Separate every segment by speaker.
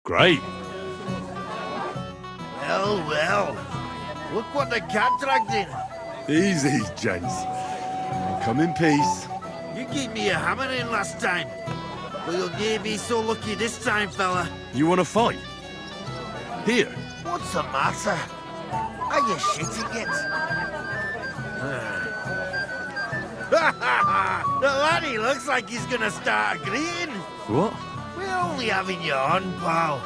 Speaker 1: Great.
Speaker 2: Well, well. Look what the cat dragged in.
Speaker 1: Easy, gents. I'll come in peace.
Speaker 2: You gave me a hammer in last time. But you'll never be so lucky this time, fella.
Speaker 1: You want to fight? Here.
Speaker 2: What's the matter? Are you shitting it? The laddie looks like he's gonna start agreeing.
Speaker 1: What?
Speaker 2: We're only having you on, pal.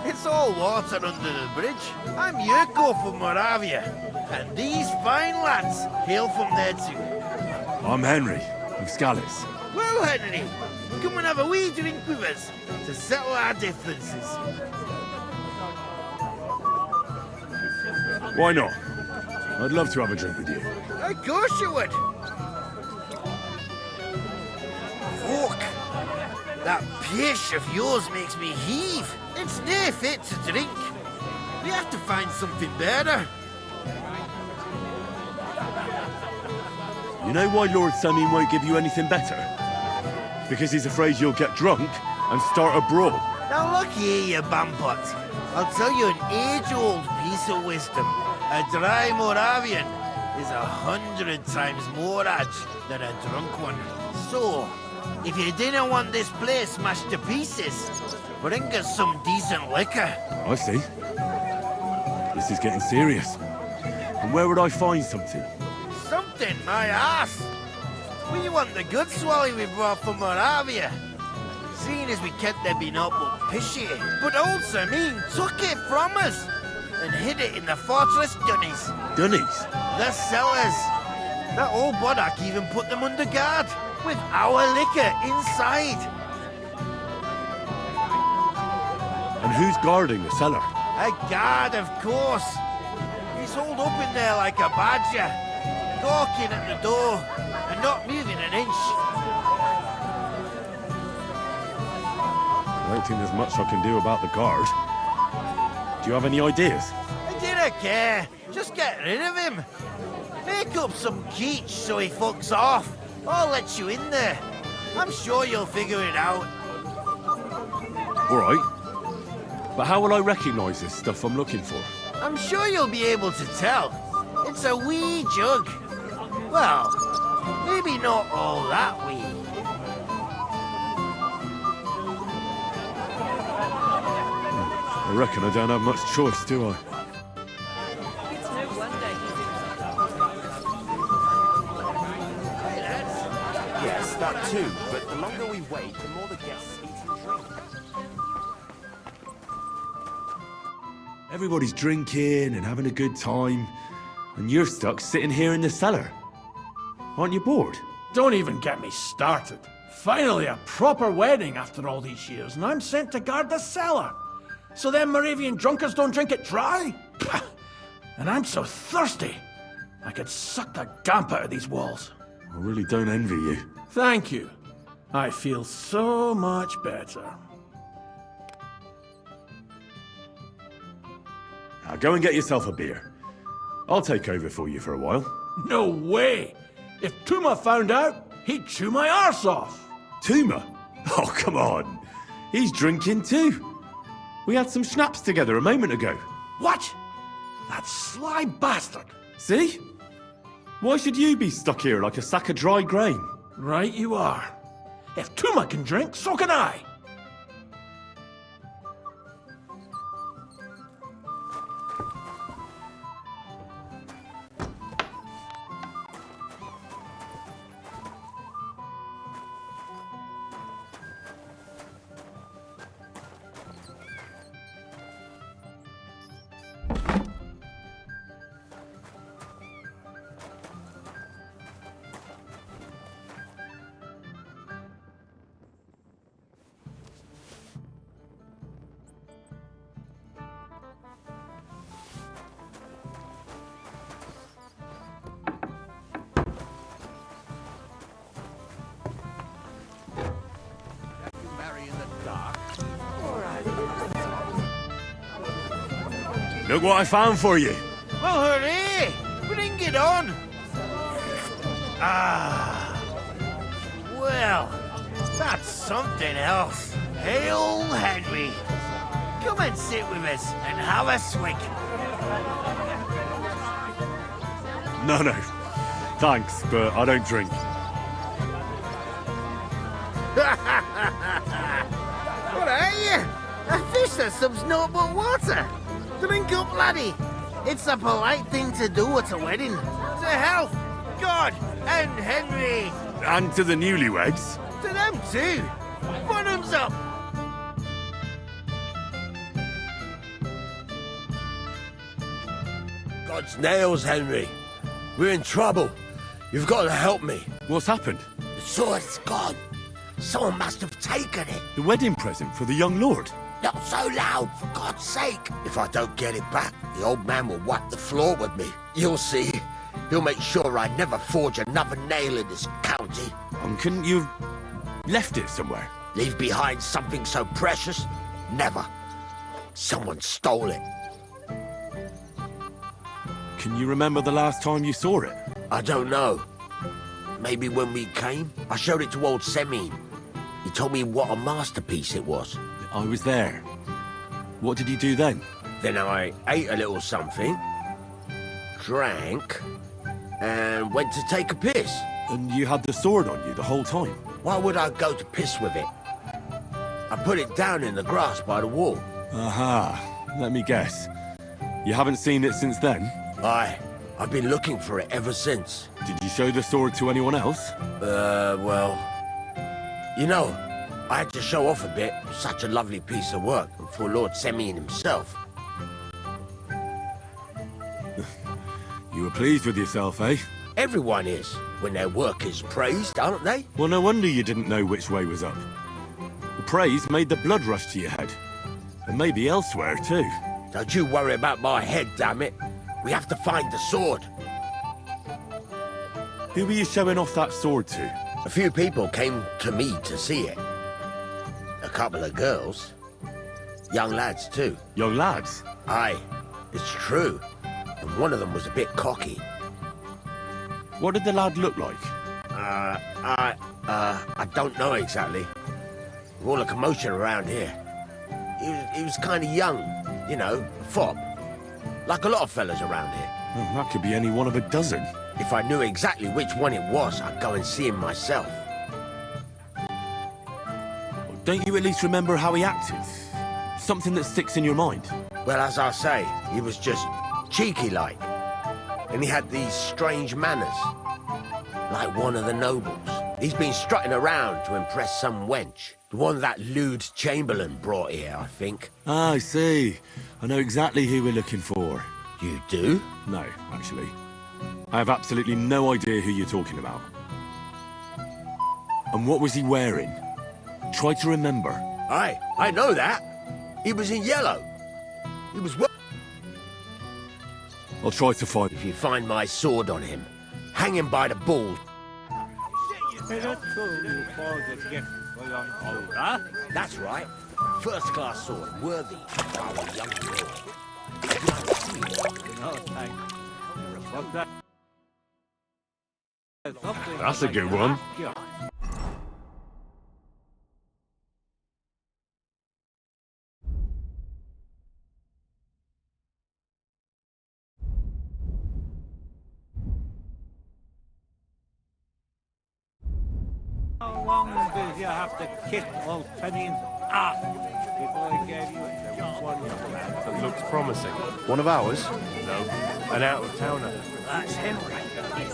Speaker 2: It's all water under the bridge. I'm Yurko from Moravia, and these fine lads hail from there too.
Speaker 1: I'm Henry, of Scallis.
Speaker 2: Well, Henry, come and have a wee drink with us to settle our differences.
Speaker 1: Why not? I'd love to have a drink with you.
Speaker 2: Of course you would. Fuck. That pish of yours makes me heave. It's near fit to drink. We have to find something better.
Speaker 1: You know why Lord Samin won't give you anything better? Because he's afraid you'll get drunk and start a brawl.
Speaker 2: Now look here, you bampot. I'll tell you an age-old piece of wisdom. A dry Moravian is 100 times more edge than a drunk one. So, if you didn't want this place smashed to pieces, bring us some decent liquor.
Speaker 1: I see. This is getting serious. And where would I find something?
Speaker 2: Something, my ass. We want the good swally we brought from Moravia. Seeing as we kept their been up but pishy, but old Samin took it from us and hid it in the fortress dunnies.
Speaker 1: Dunnies?
Speaker 2: The cellars. That old Bodak even put them under guard with our liquor inside.
Speaker 1: And who's guarding the cellar?
Speaker 2: A guard, of course. He's holed up in there like a badger, gawking at the door and not moving an inch.
Speaker 1: I don't think there's much I can do about the guard. Do you have any ideas?
Speaker 2: I didn't care. Just get rid of him. Make up some keech so he fucks off. I'll let you in there. I'm sure you'll figure it out.
Speaker 1: All right. But how will I recognize this stuff I'm looking for?
Speaker 2: I'm sure you'll be able to tell. It's a wee jug. Well, maybe not all that wee.
Speaker 1: I reckon I don't have much choice, do I?
Speaker 3: It's no wonder
Speaker 4: Yes, that too. But the longer we wait, the more the guests eat and drink.
Speaker 1: Everybody's drinking and having a good time, and you're stuck sitting here in the cellar. Aren't you bored?
Speaker 5: Don't even get me started. Finally, a proper wedding after all these years, and I'm sent to guard the cellar. So them Moravian drunkards don't drink it dry? Pah! And I'm so thirsty, I could suck the damp out of these walls.
Speaker 1: I really don't envy you.
Speaker 5: Thank you. I feel so much better.
Speaker 1: Now go and get yourself a beer. I'll take over for you for a while.
Speaker 5: No way! If Tuma found out, he'd chew my arse off.
Speaker 1: Tuma? Oh, come on. He's drinking too. We had some schnapps together a moment ago.
Speaker 5: What? That sly bastard.
Speaker 1: See? Why should you be stuck here like a sack of dry grain?
Speaker 5: Right you are. If Tuma can drink, so can I.
Speaker 1: Look what I found for you.
Speaker 2: Well, hooray! Bring it on! Ah. Well, that's something else. Hail Henry! Come and sit with us and have a swig.
Speaker 1: No. Thanks, but I don't drink.
Speaker 2: What are you? A fish that subs naught but water. Drink up, laddie. It's a polite thing to do at a wedding. To health, God, and Henry.
Speaker 1: And to the newlyweds.
Speaker 2: To them too. Bottoms up.
Speaker 6: God's nails, Henry. We're in trouble. You've got to help me.
Speaker 1: What's happened?
Speaker 6: The sword's gone. Someone must have taken it.
Speaker 1: The wedding present for the young lord.
Speaker 6: Not so loud, for God's sake. If I don't get it back, the old man will wipe the floor with me. You'll see. He'll make sure I never forge another nail in this county.
Speaker 1: And couldn't you have left it somewhere?
Speaker 6: Leave behind something so precious? Never. Someone stole it.
Speaker 1: Can you remember the last time you saw it?
Speaker 6: I don't know. Maybe when we came? I showed it to old Semine. He told me what a masterpiece it was.
Speaker 1: I was there. What did you do then?
Speaker 6: Then I ate a little something, drank, and went to take a piss.
Speaker 1: And you had the sword on you the whole time?
Speaker 6: Why would I go to piss with it? I put it down in the grass by the wall.
Speaker 1: Aha. Let me guess. You haven't seen it since then?
Speaker 6: I've been looking for it ever since.
Speaker 1: Did you show the sword to anyone else?
Speaker 6: Well... You know, I had to show off a bit. Such a lovely piece of work for Lord Semine himself.
Speaker 1: You were pleased with yourself, eh?
Speaker 6: Everyone is, when their work is praised, aren't they?
Speaker 1: Well, no wonder you didn't know which way was up. The praise made the blood rush to your head. And maybe elsewhere, too.
Speaker 6: Don't you worry about my head, damn it. We have to find the sword.
Speaker 1: Who were you showing off that sword to?
Speaker 6: A few people came to me to see it. A couple of girls. Young lads, too.
Speaker 1: Young lads?
Speaker 6: Aye, it's true. And one of them was a bit cocky.
Speaker 1: What did the lad look like?
Speaker 6: I don't know exactly. All the commotion around here. He was kind of young, you know, fop. Like a lot of fellas around here.
Speaker 1: Oh, that could be any one of a dozen.
Speaker 6: If I knew exactly which one it was, I'd go and see him myself.
Speaker 1: Well, don't you at least remember how he acted? Something that sticks in your mind?
Speaker 6: Well, as I say, he was just cheeky-like. And he had these strange manners. Like one of the nobles. He's been strutting around to impress some wench. The one that lewd Chamberlain brought here, I think.
Speaker 1: Ah, I see. I know exactly who we're looking for.
Speaker 6: You do?
Speaker 1: No, actually. I have absolutely no idea who you're talking about. And what was he wearing? Try to remember.
Speaker 6: Aye, I know that. He was in yellow. He was well...
Speaker 1: I'll try to find...
Speaker 6: If you find my sword on him, hang him by the balls. That's right. First-class sword, worthy of our young lord. Would you like to see it?
Speaker 7: No, thanks. What's that?
Speaker 1: That's a good one.
Speaker 7: How long did you have to kick old Penny's ass before he gave you a job?
Speaker 4: One young lad that looks promising. One of ours? No, an out-of-towner.
Speaker 8: That's Henry.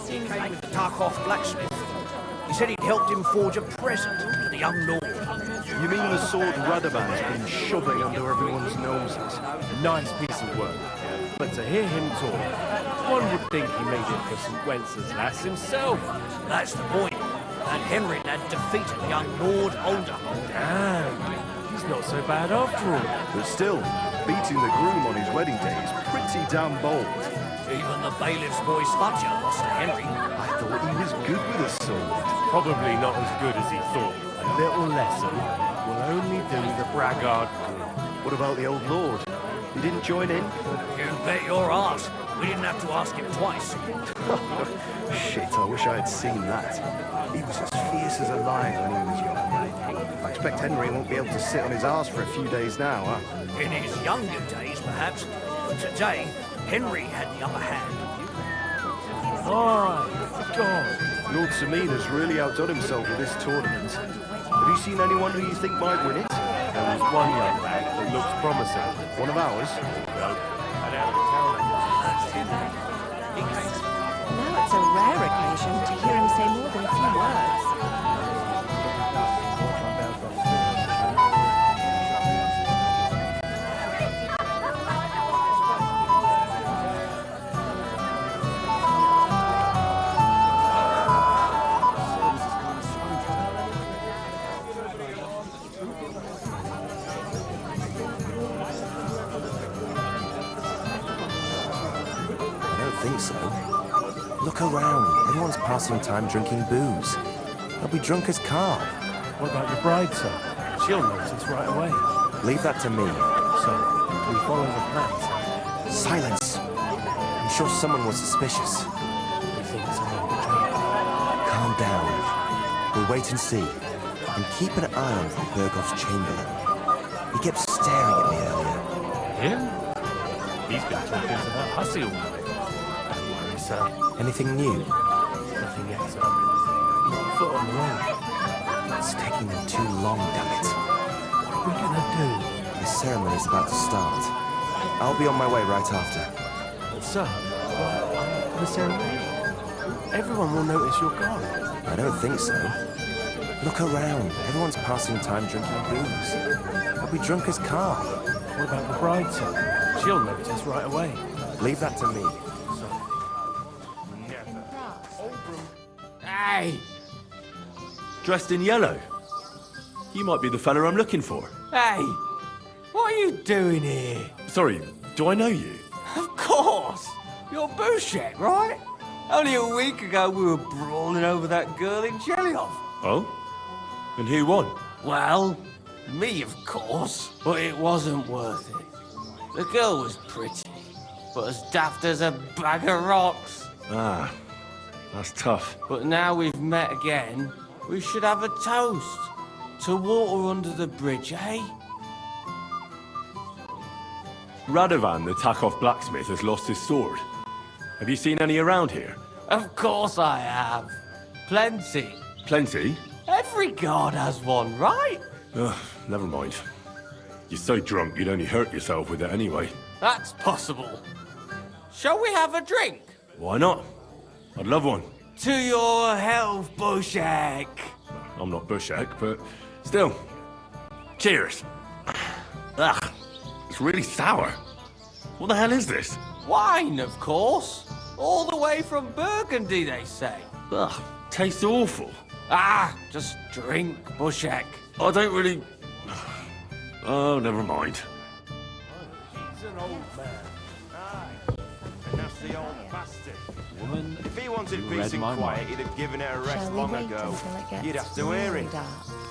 Speaker 8: He came with the Tarkov blacksmith. He said he'd helped him forge a present for the young lord.
Speaker 4: You mean the sword Radaman's been shoving under everyone's noses? Nice piece of work. But to hear him talk, one would think he made it for St. Wenceslas himself.
Speaker 8: That's the point. And Henry had defeated young Lord Older.
Speaker 4: Damn, he's not so bad after all.
Speaker 9: But still, beating the groom on his wedding day is pretty damn bold.
Speaker 8: Even the bailiff's boy Spudger lost to Henry.
Speaker 9: I thought he was good with a sword.
Speaker 4: Probably not as good as he thought. A little lesson will only do the braggart good.
Speaker 9: What about the old lord? He didn't join in?
Speaker 8: You bet your ass. We didn't have to ask him twice.
Speaker 9: Shit, I wish I had seen that. He was as fierce as a lion when he was young. I expect Henry won't be able to sit on his arse for a few days now, huh?
Speaker 8: In his younger days, perhaps. But today, Henry had the upper hand.
Speaker 4: All right, God.
Speaker 9: Lord Samina's really outdone himself with this tournament. Have you seen anyone who you think might win it?
Speaker 4: There was one young lad that looks promising.
Speaker 9: One of ours?
Speaker 4: No, head out of town.
Speaker 3: Now it's a rare occasion to hear him say more than a few words.
Speaker 10: I don't think so. Look around. Everyone's passing time drinking booze. They'll be drunk as carp.
Speaker 4: What about your bride, sir? She'll notice right away.
Speaker 10: Leave that to me.
Speaker 4: So, do we follow the plan?
Speaker 10: Silence! I'm sure someone was suspicious.
Speaker 4: You think someone will drink?
Speaker 10: Calm down. We'll wait and see. And keep an eye on Bergoff's chamberlain. He kept staring at me earlier.
Speaker 4: Him? He's been talking to that hussy all night. Don't worry, sir.
Speaker 10: Anything new?
Speaker 4: Nothing yet, sir. Foot on the road.
Speaker 10: It's taking them too long, damn it.
Speaker 4: What are we gonna do?
Speaker 10: The ceremony's about to start. I'll be on my way right after.
Speaker 4: Sir, what? The ceremony? Everyone will notice you're gone.
Speaker 10: I don't think so. Look around. Everyone's passing time drinking booze. They'll be drunk as carp.
Speaker 4: What about the bride, sir? She'll notice right away.
Speaker 10: Leave that to me.
Speaker 2: Hey!
Speaker 1: Dressed in yellow. You might be the fella I'm looking for.
Speaker 2: Hey! What are you doing here?
Speaker 1: Sorry, do I know you?
Speaker 2: Of course! You're Bushek, right? Only a week ago we were brawling over that girl in Jelly-Off.
Speaker 1: Oh? And who won?
Speaker 2: Well, me, of course. But it wasn't worth it. The girl was pretty, but as daft as a bag of rocks.
Speaker 1: Ah, that's tough.
Speaker 2: But now we've met again, we should have a toast. To water under the bridge, eh?
Speaker 1: Radovan, the Takov blacksmith, has lost his sword. Have you seen any around here?
Speaker 2: Of course I have. Plenty.
Speaker 1: Plenty?
Speaker 2: Every god has one, right?
Speaker 1: Ugh, never mind. You're so drunk you'd only hurt yourself with it anyway.
Speaker 2: That's possible. Shall we have a drink?
Speaker 1: Why not? I'd love one.
Speaker 2: To your health, Bushek.
Speaker 1: I'm not Bushek, but still. Cheers. Ugh, it's really sour. What the hell is this?
Speaker 2: Wine, of course. All the way from Burgundy, they say.
Speaker 1: Ugh, tastes awful.
Speaker 2: Ah, just drink, Bushek.
Speaker 1: I don't really... Oh, never mind.
Speaker 4: He's an old man.
Speaker 6: Aye, and that's the old bastard.
Speaker 7: Woman,
Speaker 6: If he wanted
Speaker 7: you
Speaker 6: peace
Speaker 7: read
Speaker 6: and
Speaker 7: my
Speaker 6: quiet,
Speaker 7: mind.
Speaker 6: he'd have given it a rest
Speaker 3: Shall we
Speaker 6: long
Speaker 3: wait
Speaker 6: ago.
Speaker 3: until it gets
Speaker 6: You'd have to hear him.
Speaker 3: really dark?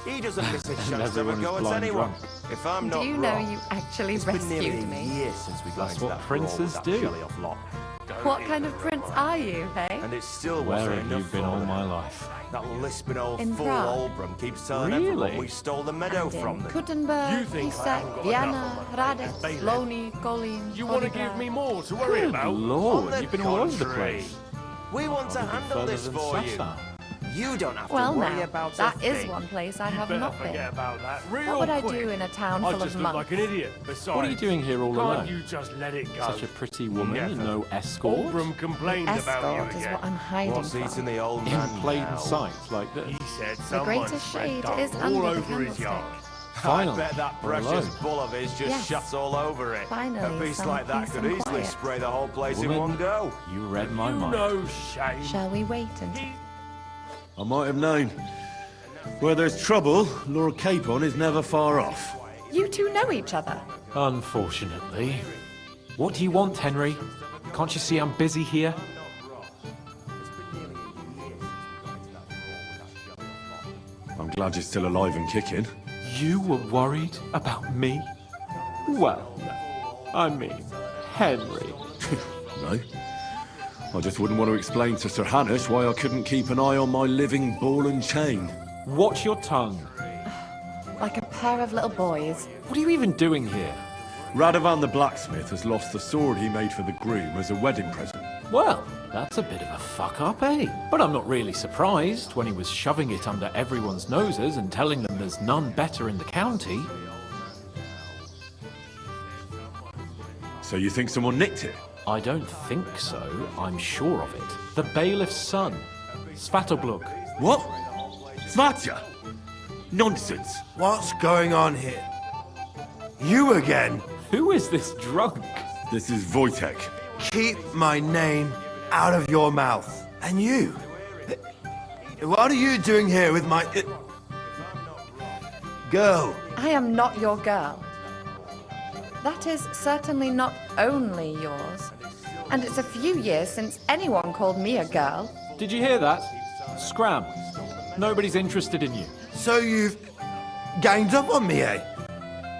Speaker 6: He doesn't miss a chance to have
Speaker 7: everyone
Speaker 6: a
Speaker 7: is
Speaker 6: go at
Speaker 7: blind
Speaker 6: anyone.
Speaker 7: drunk.
Speaker 6: If I'm
Speaker 3: Do
Speaker 6: not
Speaker 3: you know
Speaker 6: wrong,
Speaker 3: you actually
Speaker 6: it's been nearly
Speaker 3: rescued
Speaker 6: a
Speaker 3: me?
Speaker 6: year since we got
Speaker 7: That's
Speaker 6: into
Speaker 7: what
Speaker 6: that brawl with
Speaker 7: princes
Speaker 6: that
Speaker 7: do.
Speaker 6: Jelly-Off lot.
Speaker 3: What kind of prince are you, hey?
Speaker 6: And it still
Speaker 7: Where
Speaker 6: wasn't
Speaker 7: have you
Speaker 6: enough
Speaker 7: been
Speaker 6: for
Speaker 7: all
Speaker 6: them.
Speaker 7: my life?
Speaker 6: That lisping old
Speaker 3: In
Speaker 6: fool
Speaker 3: Prague.
Speaker 6: Olbram keeps telling
Speaker 7: Really?
Speaker 6: everyone we stole the meadow
Speaker 3: And
Speaker 6: from
Speaker 3: in
Speaker 6: them.
Speaker 3: Kuttenberg,
Speaker 4: You think I
Speaker 3: Pisa,
Speaker 4: haven't got
Speaker 3: Vienna,
Speaker 4: enough of my
Speaker 3: Radec,
Speaker 4: bailiff?
Speaker 3: Loni, Kolin,
Speaker 4: You want to give me more to worry
Speaker 7: Good
Speaker 4: about?
Speaker 7: Lord,
Speaker 6: On the
Speaker 7: you've been all over the
Speaker 6: contrary,
Speaker 7: place.
Speaker 6: We want to
Speaker 7: Probably
Speaker 6: handle
Speaker 7: further
Speaker 6: this
Speaker 7: than
Speaker 6: for you.
Speaker 7: Saffron.
Speaker 6: You don't have
Speaker 3: Well
Speaker 6: to worry
Speaker 3: now,
Speaker 6: about
Speaker 3: that
Speaker 6: a
Speaker 3: is
Speaker 6: thing.
Speaker 3: one place I
Speaker 4: You
Speaker 3: have
Speaker 4: better
Speaker 3: not
Speaker 4: forget
Speaker 3: been.
Speaker 4: about that real
Speaker 3: What would I
Speaker 4: quick.
Speaker 3: do in a town
Speaker 4: I
Speaker 3: full
Speaker 4: just
Speaker 3: of
Speaker 4: look
Speaker 3: monks?
Speaker 4: like an idiot. Besides,
Speaker 7: What are you doing here all
Speaker 4: can't
Speaker 7: alone?
Speaker 4: you just let it go?
Speaker 7: Such a pretty woman and
Speaker 4: Never.
Speaker 7: no escort?
Speaker 4: Olbram complained about
Speaker 3: Escort
Speaker 4: you
Speaker 3: is
Speaker 4: again.
Speaker 3: what I'm hiding
Speaker 6: What's eating
Speaker 3: from.
Speaker 6: the old
Speaker 7: In
Speaker 6: man
Speaker 7: plain
Speaker 6: now?
Speaker 7: sight like this?
Speaker 4: He said
Speaker 3: The
Speaker 4: someone
Speaker 3: greatest
Speaker 4: spread
Speaker 3: shade
Speaker 4: dung
Speaker 3: is
Speaker 4: all
Speaker 3: under the
Speaker 4: over his
Speaker 3: candlestick.
Speaker 4: yard.
Speaker 7: Finally,
Speaker 6: I bet that
Speaker 7: we're
Speaker 6: precious
Speaker 7: alone.
Speaker 6: bull of his just
Speaker 3: Yes.
Speaker 6: shuts all over it.
Speaker 3: Finally,
Speaker 6: A beast
Speaker 3: some
Speaker 6: like that
Speaker 3: peace
Speaker 6: could
Speaker 3: and
Speaker 6: easily
Speaker 3: quiet.
Speaker 6: spray the whole place in
Speaker 7: Woman,
Speaker 6: one go.
Speaker 7: You read my
Speaker 4: You
Speaker 7: mind.
Speaker 4: know shame.
Speaker 3: Shall we wait until...
Speaker 1: I might have known. Where there's trouble, Lord Capon is never far off.
Speaker 3: You two know each other.
Speaker 7: Unfortunately. What do you want, Henry? Can't you see I'm busy here?
Speaker 1: I'm glad you're still alive and kicking.
Speaker 7: You were worried about me? Well, I mean, Henry.
Speaker 1: know. I just wouldn't want to explain to Sir Hannes why I couldn't keep an eye on my living ball and chain.
Speaker 11: Watch your tongue.
Speaker 3: Like a pair of little boys.
Speaker 11: What are you even doing here?
Speaker 1: Radovan the blacksmith has lost the sword he made for the groom as a wedding present.
Speaker 11: Well, that's a bit of a fuck-up, eh? But I'm not really surprised when he was shoving it under everyone's noses and telling them there's none better in the county.
Speaker 1: So you think someone nicked it?
Speaker 11: I don't think so. I'm sure of it. The bailiff's son, Svatobluk.
Speaker 1: What? Svatya? Nonsense.
Speaker 2: What's going on here? You again?
Speaker 11: Who is this drunk?
Speaker 1: This is Wojtek.
Speaker 2: Keep my name out of your mouth. And you? What are you doing here with my... girl?
Speaker 3: I am not your girl. That is certainly not only yours. And it's a few years since anyone called me a girl.
Speaker 11: Did you hear that? Scram. Nobody's interested in you.
Speaker 2: So you've ganged up on me, eh?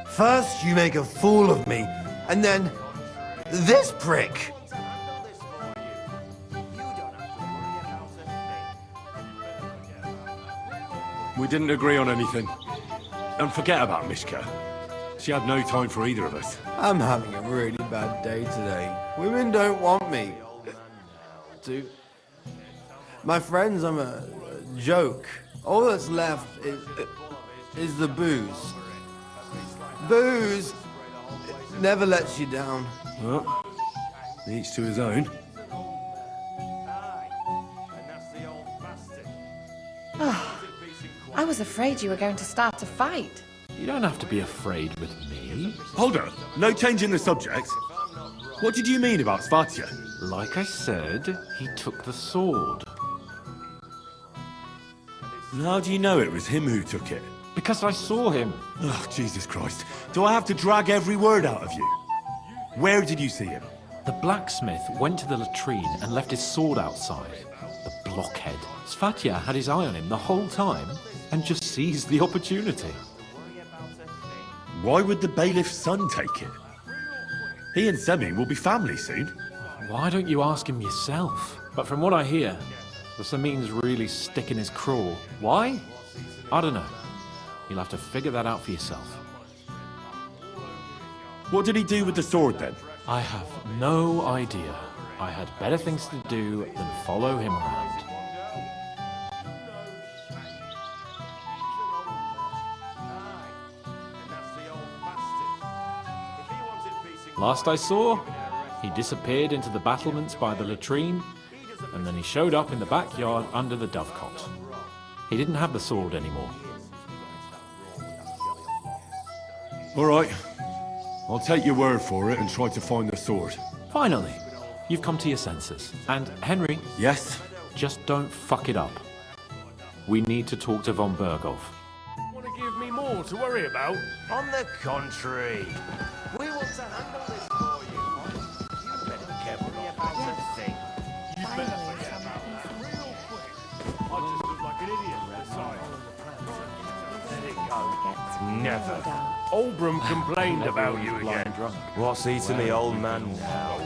Speaker 2: First you make a fool of me, and then this prick.
Speaker 1: We didn't agree on anything. And forget about Mishka. She had no time for either of us.
Speaker 2: I'm having a really bad day today. Women don't want me. My friends, I'm a joke. All that's left is the booze. Booze never lets you down.
Speaker 1: Well, each to his own.
Speaker 3: I was afraid you were going to start a fight.
Speaker 11: You don't have to be afraid with me.
Speaker 1: Hold on. No change in the subject. What did you mean about Svatya?
Speaker 11: Like I said, he took the sword.
Speaker 1: And how do you know it was him who took it?
Speaker 11: Because I saw him.
Speaker 1: Oh, Jesus Christ. Do I have to drag every word out of you? Where did you see him?
Speaker 11: The blacksmith went to the latrine and left his sword outside. The blockhead. Svatya had his eye on him the whole time and just seized the opportunity.
Speaker 1: Why would the bailiff's son take it? He and Semi will be family soon.
Speaker 11: Why don't you ask him yourself? But from what I hear, the Samin's really sticking his craw. Why? I don't know. You'll have to figure that out for yourself.
Speaker 1: What did he do with the sword then?
Speaker 11: I have no idea. I had better things to do than follow him around. Last I saw, he disappeared into the battlements by the latrine, and then he showed up in the backyard under the dovecot. He didn't have the sword anymore.
Speaker 1: All right. I'll take your word for it and try to find the sword.
Speaker 11: Finally, you've come to your senses. And Henry,
Speaker 1: Yes?
Speaker 11: just don't fuck it up. We need to talk to von Berghoff.
Speaker 4: Want to give me more to worry about?
Speaker 6: On the contrary, we want to handle this for you. You better be careful not to do the thing.
Speaker 4: I just look like an idiot. Besides,
Speaker 6: Let it go. Never.
Speaker 4: Oldbrum complained about you again.
Speaker 6: What's eating the old man now?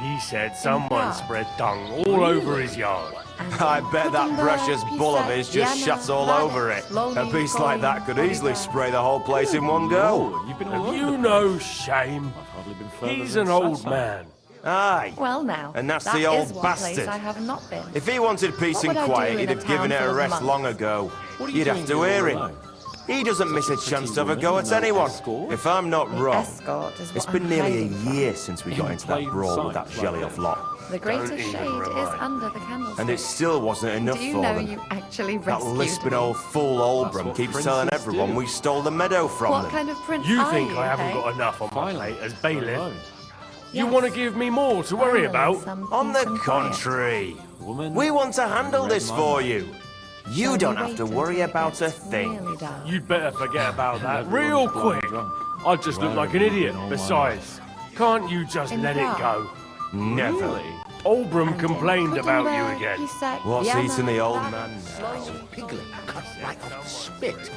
Speaker 4: He said someone spread dung all over his yard.
Speaker 6: I bet that precious bull of his just shat all over it. A beast like that could easily spray the whole place in one go.
Speaker 11: You've been all
Speaker 4: Have
Speaker 11: over
Speaker 4: you
Speaker 11: the
Speaker 4: no shame?
Speaker 11: I've hardly been further
Speaker 4: He's
Speaker 11: than
Speaker 4: an old
Speaker 11: Sasa.
Speaker 4: man.
Speaker 6: Aye.
Speaker 3: Well now,
Speaker 6: And that's
Speaker 3: that
Speaker 6: the old
Speaker 3: is one
Speaker 6: bastard.
Speaker 3: place I have not been.
Speaker 6: If he wanted peace
Speaker 3: What
Speaker 6: and
Speaker 3: would I do
Speaker 6: quiet,
Speaker 3: in
Speaker 6: he'd
Speaker 3: a
Speaker 6: have given
Speaker 3: town
Speaker 6: it
Speaker 3: full
Speaker 6: a
Speaker 3: of
Speaker 6: rest
Speaker 3: monks?
Speaker 6: long ago.
Speaker 11: What are you
Speaker 6: You'd have
Speaker 11: doing
Speaker 6: to
Speaker 11: here
Speaker 6: hear
Speaker 11: all
Speaker 6: him.
Speaker 11: alone?
Speaker 6: He doesn't miss a chance to have a go at
Speaker 11: woman,
Speaker 6: anyone.
Speaker 11: escort?
Speaker 6: If I'm not
Speaker 3: The
Speaker 6: wrong,
Speaker 3: escort is what
Speaker 6: it's
Speaker 3: I'm
Speaker 6: been nearly a
Speaker 3: hiding from.
Speaker 6: year since we got into that
Speaker 11: plain
Speaker 6: brawl with
Speaker 11: sight,
Speaker 6: that jelly
Speaker 11: like
Speaker 6: of lot.
Speaker 3: The greatest
Speaker 4: Don't even
Speaker 3: shade is
Speaker 4: remind.
Speaker 3: under the candlestick.
Speaker 6: And it still wasn't enough
Speaker 3: Do you
Speaker 6: for
Speaker 3: know
Speaker 6: them.
Speaker 3: you actually
Speaker 6: That
Speaker 3: rescued
Speaker 6: lisping
Speaker 3: me?
Speaker 6: old fool Oldbrum
Speaker 11: what
Speaker 6: keeps telling
Speaker 11: princes
Speaker 6: everyone
Speaker 11: do.
Speaker 6: we stole the meadow from
Speaker 3: What
Speaker 6: them.
Speaker 3: kind of prince
Speaker 4: You
Speaker 3: are
Speaker 4: think
Speaker 3: you,
Speaker 4: I haven't
Speaker 3: hey?
Speaker 4: got enough on my
Speaker 11: Finally,
Speaker 4: plate as
Speaker 11: you're
Speaker 4: bailiff?
Speaker 11: alone.
Speaker 4: You
Speaker 3: Yes.
Speaker 4: want to give me more to worry
Speaker 3: Finally,
Speaker 4: about?
Speaker 3: some
Speaker 6: On
Speaker 3: peace
Speaker 6: the
Speaker 3: and quiet.
Speaker 6: contrary,
Speaker 11: Woman,
Speaker 6: we want to handle
Speaker 11: read
Speaker 6: this
Speaker 11: my
Speaker 6: for
Speaker 11: mind.
Speaker 6: you.
Speaker 3: Shall
Speaker 6: You
Speaker 3: we
Speaker 6: don't have to
Speaker 3: wait
Speaker 6: worry
Speaker 3: until it
Speaker 6: about a
Speaker 3: gets
Speaker 6: thing.
Speaker 3: really dark?
Speaker 4: You'd better forget about that
Speaker 11: Everyone's
Speaker 4: real
Speaker 11: blind
Speaker 4: quick.
Speaker 11: drunk.
Speaker 4: I just look
Speaker 11: Well,
Speaker 4: like an
Speaker 11: you've
Speaker 4: idiot.
Speaker 11: been all
Speaker 4: Besides, can't you just
Speaker 3: In
Speaker 4: let it
Speaker 3: Prague.
Speaker 4: go?
Speaker 6: Never.
Speaker 11: Really?
Speaker 4: Oldbrum
Speaker 3: And
Speaker 4: complained
Speaker 3: in
Speaker 4: about you
Speaker 3: Wittenberg,
Speaker 4: again.
Speaker 3: he said,
Speaker 6: What's
Speaker 3: "Vienna,
Speaker 6: eating the old
Speaker 3: Prague,
Speaker 6: man now?
Speaker 2: Piglet cut right off the spit.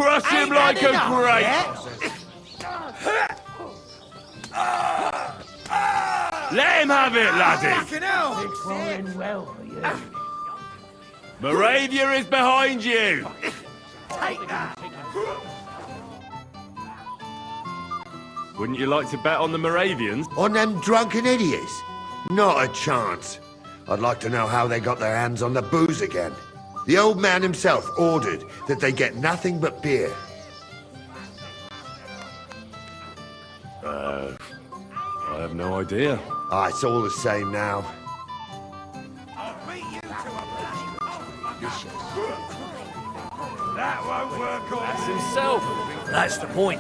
Speaker 1: crush him
Speaker 2: Ain't
Speaker 1: like
Speaker 2: had
Speaker 1: a
Speaker 2: enough,
Speaker 1: grape!
Speaker 2: yeah?
Speaker 1: Let him have it, laddie!
Speaker 2: Fucking hell!
Speaker 7: It's going well for you.
Speaker 1: Moravia is behind you!
Speaker 2: Take that!
Speaker 1: Wouldn't you like to bet on the Moravians?
Speaker 6: On them drunken idiots? Not a chance. I'd like to know how they got their hands on the booze again. The old man himself ordered that they get nothing but beer.
Speaker 1: I have no idea.
Speaker 6: Ah, it's all the same now.
Speaker 2: That won't work on
Speaker 8: That's himself. That's the point.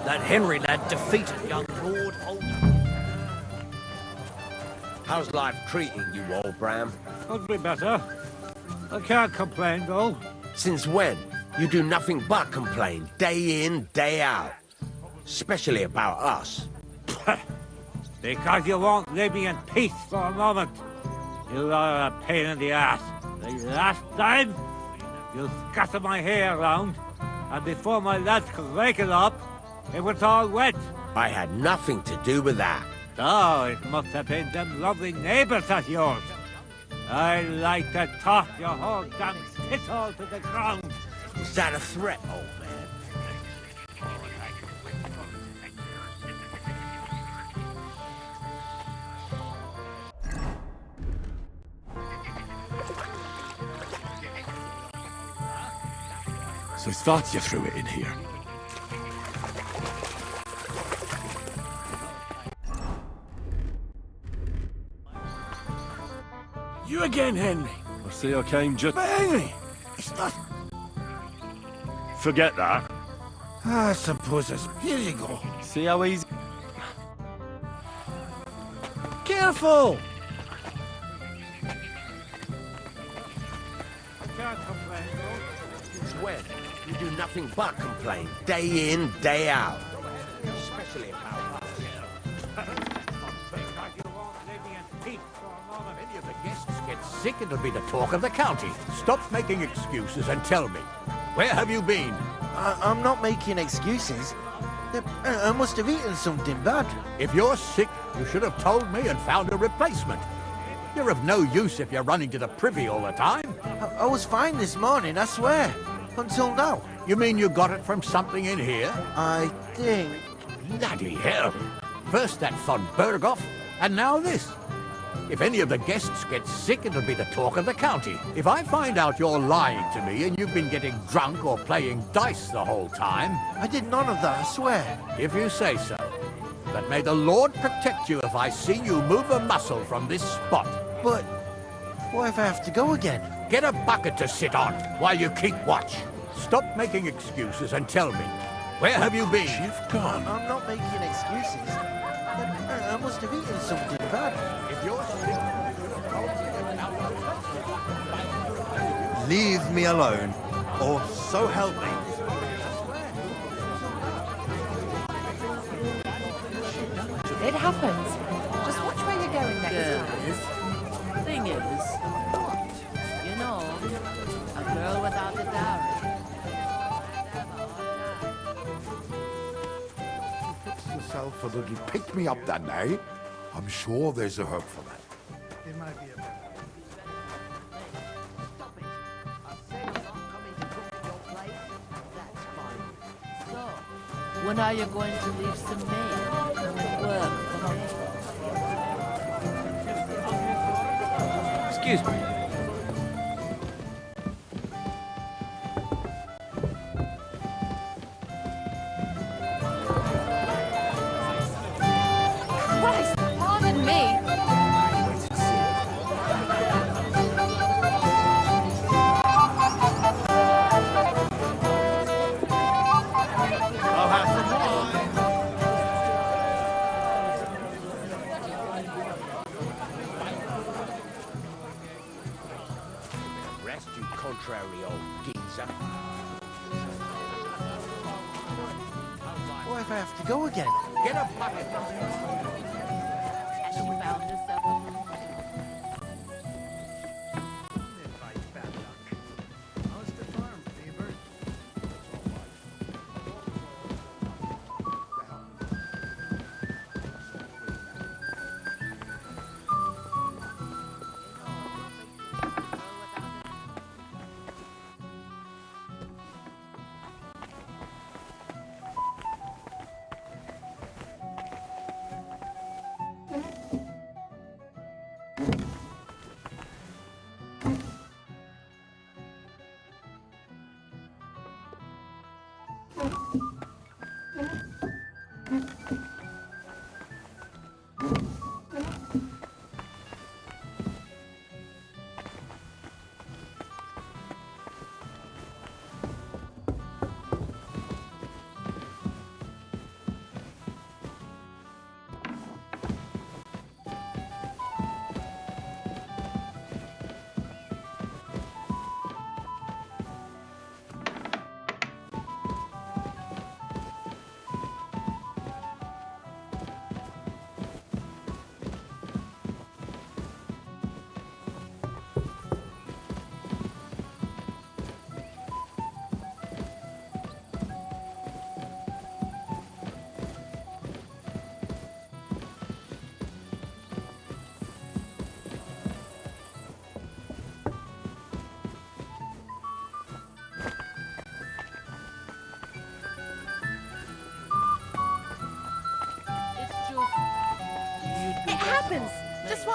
Speaker 8: That Henry lad defeated young Lord Oldham.
Speaker 6: How's life treating you, old Bram?
Speaker 7: Could be better. I can't complain, though.
Speaker 6: Since when? You do nothing but complain, day in, day out. Especially about us.
Speaker 7: Because you won't leave me in peace for a moment. You are a pain in the ass. The last time, you scattered my hair around, and before my lads could rake it up, it was all wet.
Speaker 6: I had nothing to do with that.
Speaker 7: Oh, it must have been them lovely neighbours of yours. I like to toss your whole damn shithole to the ground.
Speaker 6: Is that a threat, old man?
Speaker 1: So I thought you threw it in here.
Speaker 5: You again, Henry.
Speaker 1: I see I came just...
Speaker 5: But Henry, it's not...
Speaker 1: Forget that.
Speaker 5: I suppose it's... Here you go.
Speaker 1: See how easy...
Speaker 5: Careful!
Speaker 7: I can't complain, though.
Speaker 6: Since when? You do nothing but complain, day in, day out. Especially about us.
Speaker 7: Because you won't leave me in peace for a moment.
Speaker 8: If any of the guests get sick, it'll be the talk of the county. Stop making excuses and tell me. Where have you been?
Speaker 2: I'm not making excuses. I must have eaten something bad.
Speaker 8: If you're sick, you should have told me and found a replacement. You're of no use if you're running to the privy all the time.
Speaker 2: I was fine this morning, I swear. Until now.
Speaker 8: You mean you got it from something in here?
Speaker 2: I think...
Speaker 8: Bloody hell. First that von Berghoff, and now this. If any of the guests get sick, it'll be the talk of the county. If I find out you're lying to me and you've been getting drunk or playing dice the whole time...
Speaker 2: I did none of that, I swear.
Speaker 8: If you say so. But may the Lord protect you if I see you move a muscle from this spot.
Speaker 2: But... what if I have to go again?
Speaker 8: Get a bucket to sit on while you keep watch. Stop making excuses and tell me. Where have you been?
Speaker 5: You've gone.
Speaker 2: I'm not making excuses. I must have eaten something bad.
Speaker 8: If you're sick, you should have told me.
Speaker 12: Leave me alone, or so help me.
Speaker 3: It happens. Just watch where you're going next time.
Speaker 13: Thing is, you know, a girl without a dowry.
Speaker 14: Fix yourself a little pick-me-up that night. I'm sure there's a herb for that.
Speaker 9: It might be a
Speaker 13: When are you going to leave some men and work for me?
Speaker 8: Excuse me.
Speaker 3: Christ, pardon me.
Speaker 5: I'll have some wine.
Speaker 6: Rest, you contrary old geezer.
Speaker 2: What if I have to go again?
Speaker 8: Get a bucket.
Speaker 13: Has she found herself a room?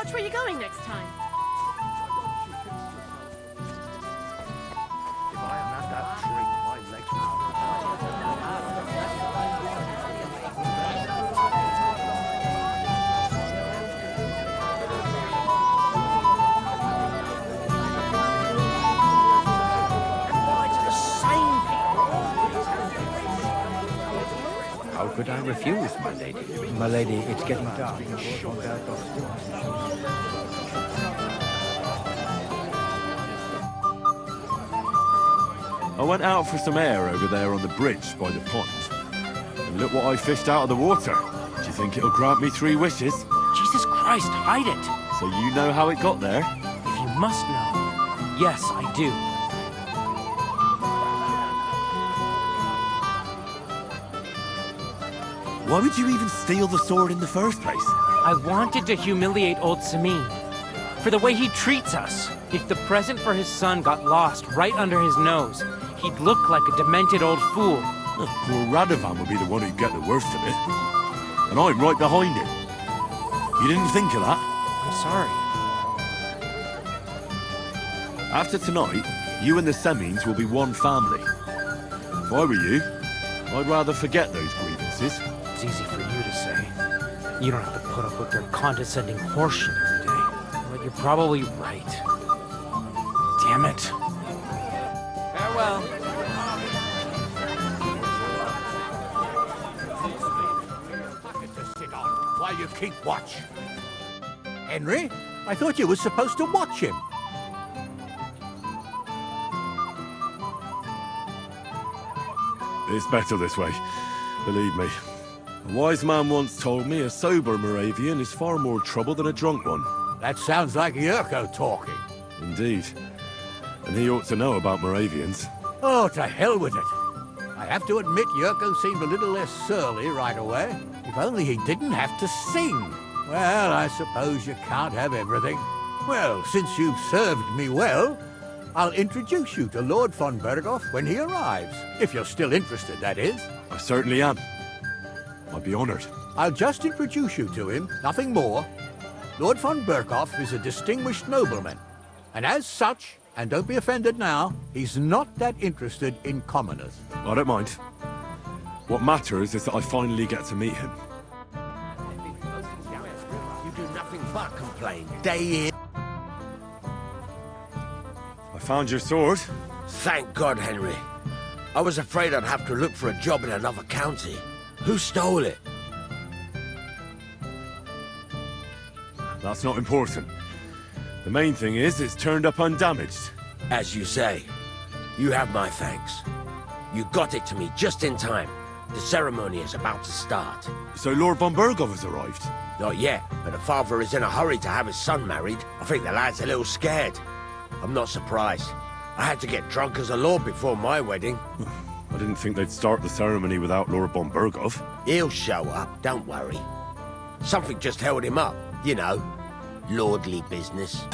Speaker 15: watch where you're going next time.
Speaker 9: If I hadn't had that drink, my legs
Speaker 16: How could I refuse, my lady? My lady, it's getting dark.
Speaker 1: I went out for some air over there on the bridge by the pond. And look what I fished out of the water. Do you think it'll grant me 3 wishes?
Speaker 17: Jesus Christ, hide it!
Speaker 1: So you know how it got there?
Speaker 17: If you must know, yes, I do.
Speaker 1: Why would you even steal the sword in the first place?
Speaker 17: I wanted to humiliate old Samin. For the way he treats us. If the present for his son got lost right under his nose, he'd look like a demented old fool.
Speaker 1: Poor Radovan would be the one who'd get the worst of it. And I'm right behind him. You didn't think of that?
Speaker 17: I'm sorry.
Speaker 1: After tonight, you and the Semines will be one family. If I were you, I'd rather forget those grievances.
Speaker 17: It's easy for you to say. You don't have to put up with their condescending horseshit every day. But you're probably right. Damn it. Farewell.
Speaker 8: While you keep watch. Henry, I thought you were supposed to watch him.
Speaker 1: It's better this way, believe me. A wise man once told me a sober Moravian is far more trouble than a drunk one.
Speaker 8: That sounds like Yurko talking.
Speaker 1: Indeed. And he ought to know about Moravians.
Speaker 8: Oh, to hell with it. I have to admit Yurko seemed a little less surly right away. If only he didn't have to sing. Well, I suppose you can't have everything. Well, since you've served me well, I'll introduce you to Lord von Berghoff when he arrives. If you're still interested, that is.
Speaker 1: I certainly am. I'd be honored.
Speaker 8: I'll just introduce you to him, nothing more. Lord von Berghoff is a distinguished nobleman. And as such, and don't be offended now, he's not that interested in commoners.
Speaker 1: I don't mind. What matters is that I finally get to meet him.
Speaker 6: You do nothing but complain, day in.
Speaker 1: I found your sword.
Speaker 6: Thank God, Henry. I was afraid I'd have to look for a job in another county. Who stole it?
Speaker 1: That's not important. The main thing is it's turned up undamaged.
Speaker 6: As you say, you have my thanks. You got it to me just in time. The ceremony is about to start.
Speaker 1: So Lord von Berghoff has arrived?
Speaker 6: Not yet, but the father is in a hurry to have his son married. I think the lad's a little scared. I'm not surprised. I had to get drunk as a lord before my wedding.
Speaker 1: I didn't think they'd start the ceremony without Lord von Berghoff.
Speaker 6: He'll show up, don't worry. Something just held him up, you know. Lordly business.